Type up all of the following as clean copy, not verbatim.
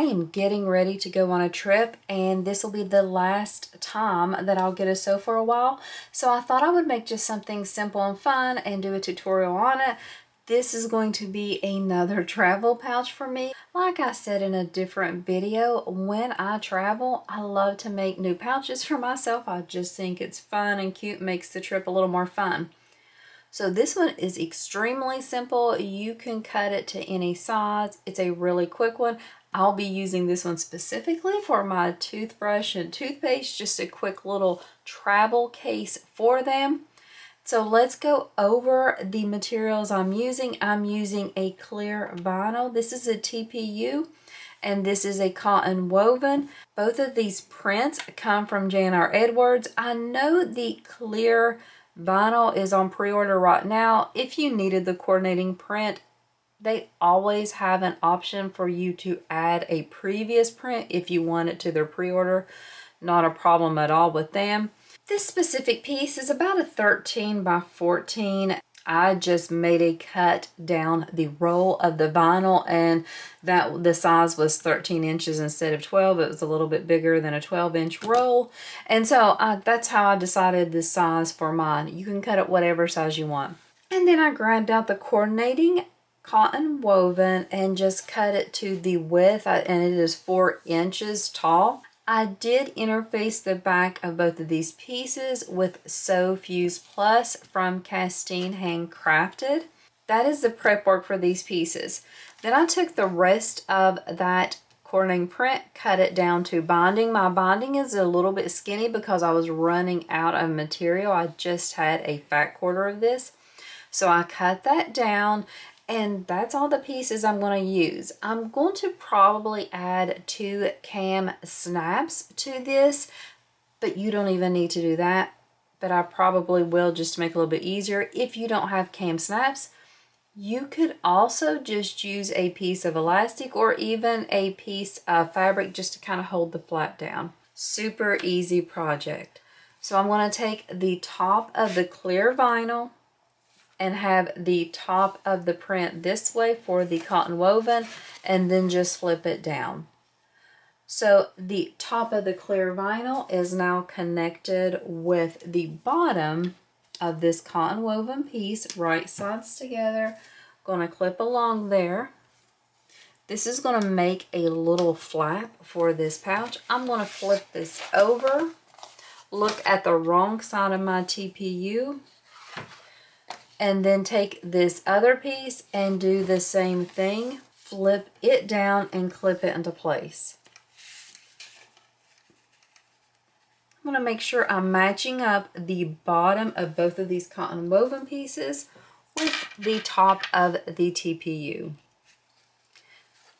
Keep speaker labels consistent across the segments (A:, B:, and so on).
A: am getting ready to go on a trip, and this will be the last time that I'll get a sew for a while. So I thought I would make just something simple and fun and do a tutorial on it. This is going to be another travel pouch for me. Like I said in a different video, when I travel, I love to make new pouches for myself. I just think it's fun and cute, makes the trip a little more fun. So this one is extremely simple. You can cut it to any size. It's a really quick one. I'll be using this one specifically for my toothbrush and toothpaste, just a quick little travel case for them. So let's go over the materials I'm using. I'm using a clear vinyl. This is a TPU and this is a cotton woven. Both of these prints come from J&R Edwards. I know the clear vinyl is on pre-order right now. If you needed the coordinating print, they always have an option for you to add a previous print if you want it to their pre-order. Not a problem at all with them. This specific piece is about a 13 by 14. I just made a cut down the roll of the vinyl, and that the size was 13 inches instead of 12. It was a little bit bigger than a 12-inch roll, and so that's how I decided the size for mine. You can cut it whatever size you want. And then I grabbed out the coordinating cotton woven and just cut it to the width, and it is 4 inches tall. I did interface the back of both of these pieces with Sew Fuse Plus from Castine Handcrafted. That is the prep work for these pieces. Then I took the rest of that coordinating print, cut it down to binding. My binding is a little bit skinny because I was running out of material. I just had a fat quarter of this. So I cut that down, and that's all the pieces I'm going to use. I'm going to probably add 2 cam snaps to this, but you don't even need to do that. But I probably will, just to make it a little bit easier. If you don't have cam snaps, you could also just use a piece of elastic or even a piece of fabric just to kind of hold the flap down. Super easy project. So I'm going to take the top of the clear vinyl and have the top of the print this way for the cotton woven, and then just flip it down. So the top of the clear vinyl is now connected with the bottom of this cotton woven piece, right sides together. Going to clip along there. This is going to make a little flap for this pouch. I'm going to flip this over, look at the wrong side of my TPU, and then take this other piece and do the same thing. Flip it down and clip it into place. I'm going to make sure I'm matching up the bottom of both of these cotton woven pieces with the top of the TPU.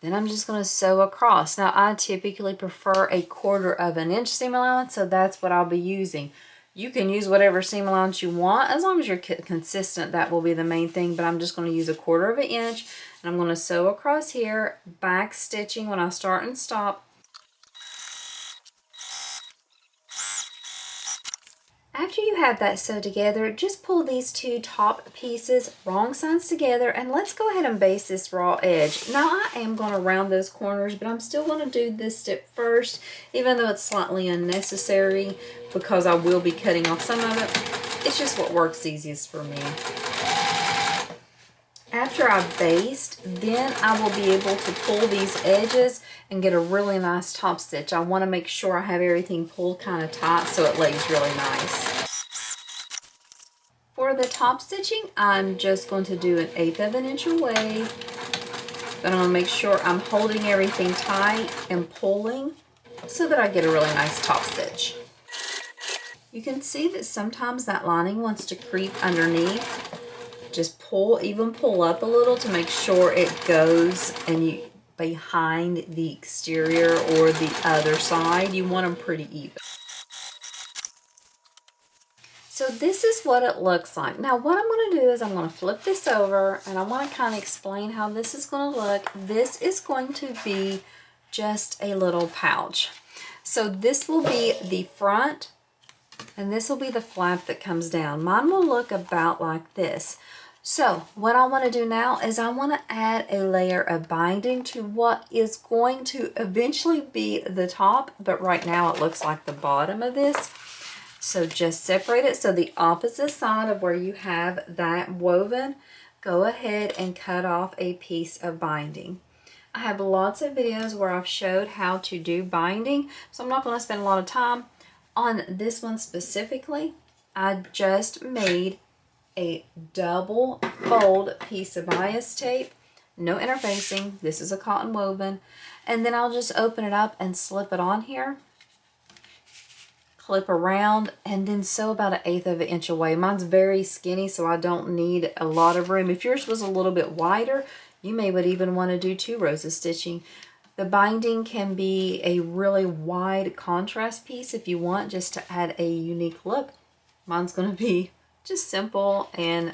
A: Then I'm just going to sew across. Now I typically prefer a 1/4 inch seam allowance, so that's what I'll be using. You can use whatever seam allowance you want, as long as you're consistent. That will be the main thing, but I'm just going to use a 1/4 inch, and I'm going to sew across here, back stitching when I start and stop. After you have that sewed together, just pull these 2 top pieces wrong sides together, and let's go ahead and base this raw edge. Now I am going to round those corners, but I'm still going to do this step first, even though it's slightly unnecessary because I will be cutting off some of it. It's just what works easiest for me. After I've based, then I will be able to pull these edges and get a really nice top stitch. I want to make sure I have everything pulled kind of tight so it lays really nice. For the top stitching, I'm just going to do 1/8 inch away. But I'm going to make sure I'm holding everything tight and pulling so that I get a really nice top stitch. You can see that sometimes that lining wants to creep underneath. Just pull up a little to make sure it goes behind the exterior or the other side. You want them pretty even. So this is what it looks like. Now what I'm going to do is I'm going to flip this over, and I want to kind of explain how this is going to look. This is going to be just a little pouch. So this will be the front, and this will be the flap that comes down. Mine will look about like this. So what I want to do now is I want to add a layer of binding to what is going to eventually be the top, but right now it looks like the bottom of this. So just separate it. So the opposite side of where you have that woven, go ahead and cut off a piece of binding. I have lots of videos where I've showed how to do binding, so I'm not going to spend a lot of time on this one specifically. I just made a double fold piece of bias tape, no interfacing. This is a cotton woven, and then I'll just open it up and slip it on here, clip around, and then sew about 1/8 of an inch away. Mine's very skinny, so I don't need a lot of room. If yours was a little bit wider, you may would even want to do 2 rows of stitching. The binding can be a really wide contrast piece if you want, just to add a unique look. Mine's going to be just simple and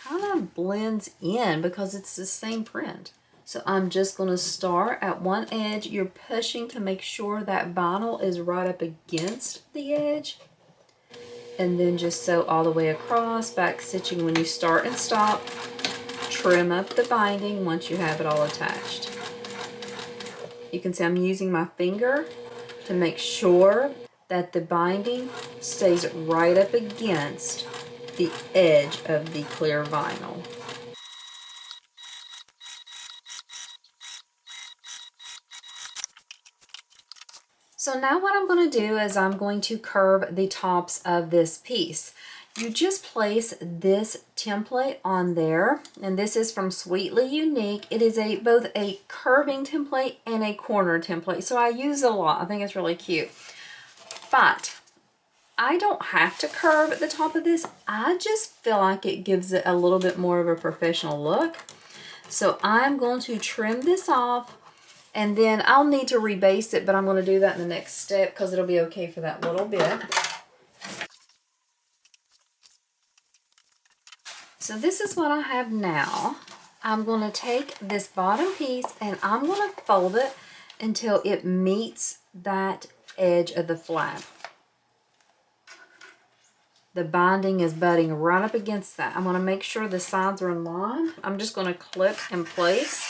A: kind of blends in because it's the same print. So I'm just going to start at one edge. You're pushing to make sure that vinyl is right up against the edge. And then just sew all the way across, back stitching when you start and stop. Trim up the binding once you have it all attached. You can see I'm using my finger to make sure that the binding stays right up against the edge of the clear vinyl. So now what I'm going to do is I'm going to curve the tops of this piece. You just place this template on there, and this is from Sweetly Unique. It is both a curving template and a corner template, so I use it a lot. I think it's really cute. But I don't have to curve at the top of this. I just feel like it gives it a little bit more of a professional look. So I'm going to trim this off, and then I'll need to rebase it, but I'm going to do that in the next step because it'll be okay for that little bit. So this is what I have now. I'm going to take this bottom piece and I'm going to fold it until it meets that edge of the flap. The binding is butting right up against that. I'm going to make sure the sides are in line. I'm just going to clip in place.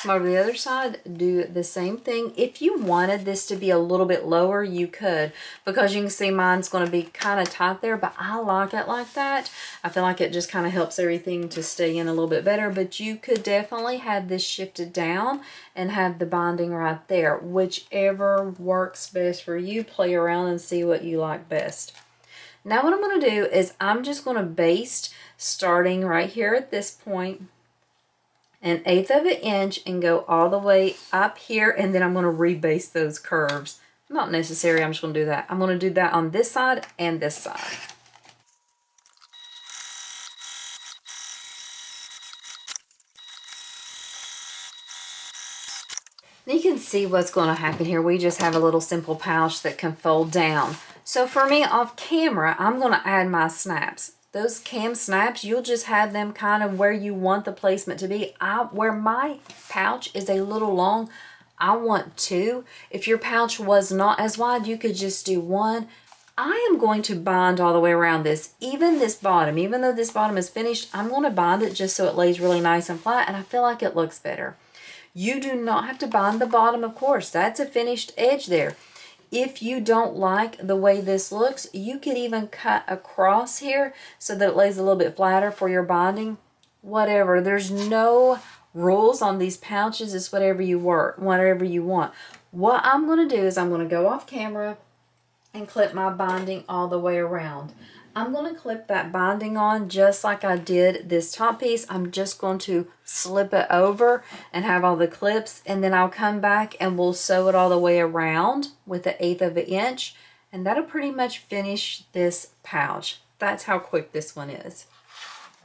A: Come over to the other side, do the same thing. If you wanted this to be a little bit lower, you could, because you can see mine's going to be kind of tight there, but I like it like that. I feel like it just kind of helps everything to stay in a little bit better, but you could definitely have this shifted down and have the binding right there. Whichever works best for you, play around and see what you like best. Now what I'm going to do is I'm just going to baste starting right here at this point, 1/8 of an inch, and go all the way up here, and then I'm going to rebase those curves. Not necessary, I'm just going to do that. I'm going to do that on this side and this side. You can see what's going to happen here. We just have a little simple pouch that can fold down. So for me off camera, I'm going to add my snaps. Those cam snaps, you'll just have them kind of where you want the placement to be. Where my pouch is a little long, I want 2. If your pouch was not as wide, you could just do 1. I am going to bind all the way around this. Even this bottom, even though this bottom is finished, I'm going to bind it just so it lays really nice and flat, and I feel like it looks better. You do not have to bind the bottom, of course. That's a finished edge there. If you don't like the way this looks, you could even cut across here so that it lays a little bit flatter for your binding. Whatever. There's no rules on these pouches. It's whatever you want. What I'm going to do is I'm going to go off camera and clip my binding all the way around. I'm going to clip that binding on just like I did this top piece. I'm just going to slip it over and have all the clips, and then I'll come back and we'll sew it all the way around with 1/8 of an inch, and that'll pretty much finish this pouch. That's how quick this one is.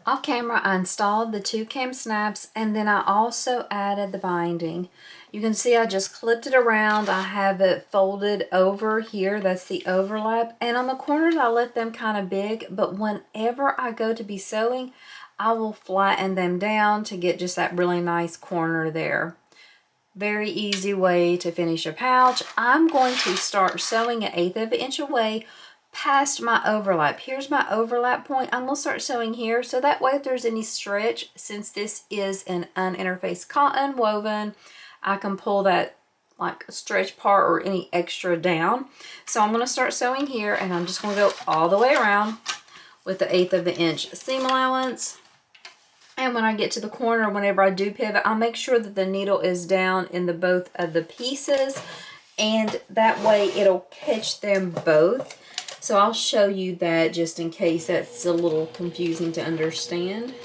A: Off camera, I installed the 2 cam snaps, and then I also added the binding. You can see I just clipped it around. I have it folded over here. That's the overlap. And on the corners, I let them kind of big, but whenever I go to be sewing, I will flatten them down to get just that really nice corner there. Very easy way to finish a pouch. I'm going to start sewing 1/8 of an inch away past my overlap. Here's my overlap point. I'm going to start sewing here, so that way if there's any stretch, since this is an uninterfaced cotton woven, I can pull that like stretch part or any extra down. So I'm going to start sewing here, and I'm just going to go all the way around with the 1/8 of an inch seam allowance. And when I get to the corner, whenever I do pivot, I'll make sure that the needle is down in the both of the pieces, and that way it'll catch them both. So I'll show you that just in case that's a little confusing to understand.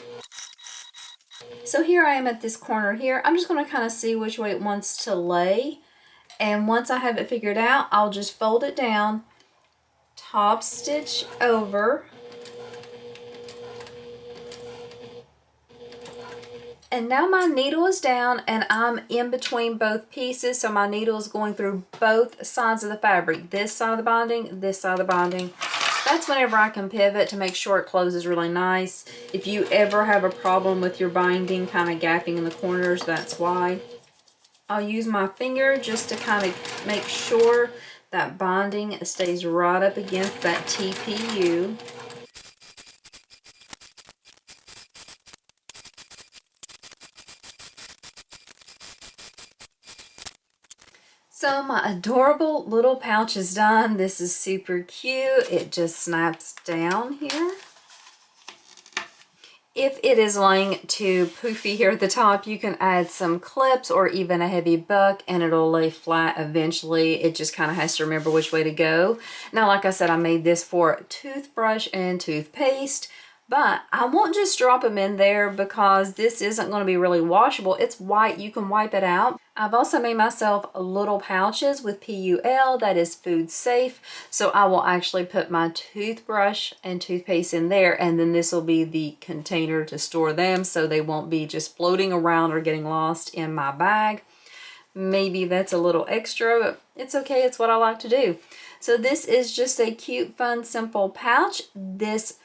A: So here I am at this corner here. I'm just going to kind of see which way it wants to lay. And once I have it figured out, I'll just fold it down, top stitch over, and now my needle is down and I'm in between both pieces, so my needle is going through both sides of the fabric, this side of the binding, this side of the binding. That's whenever I can pivot to make sure it closes really nice. If you ever have a problem with your binding kind of gapping in the corners, that's why. I'll use my finger just to kind of make sure that binding stays right up against that TPU. So my adorable little pouch is done. This is super cute. It just snaps down here. If it is laying too poofy here at the top, you can add some clips or even a heavy buck and it'll lay flat eventually. It just kind of has to remember which way to go. Now, like I said, I made this for toothbrush and toothpaste, but I won't just drop them in there because this isn't going to be really washable. It's white. You can wipe it out. I've also made myself little pouches with PUL, that is food safe. So I will actually put my toothbrush and toothpaste in there, and then this will be the container to store them so they won't be just floating around or getting lost in my bag. Maybe that's a little extra, but it's okay. It's what I like to do. So this is just a cute, fun, simple pouch. This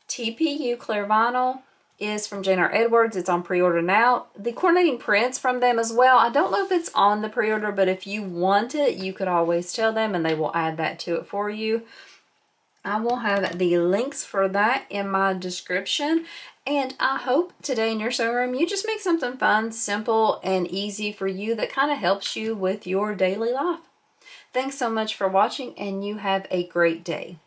A: TPU clear vinyl is from Jane R. Edwards. It's on pre-order now. The coordinating prints from them as well. I don't know if it's on the pre-order, but if you want it, you could always tell them and they will add that to it for you. I will have the links for that in my description. And I hope today in your sewing room, you just make something fun, simple, and easy for you that kind of helps you with your daily life. Thanks so much for watching, and you have a great day.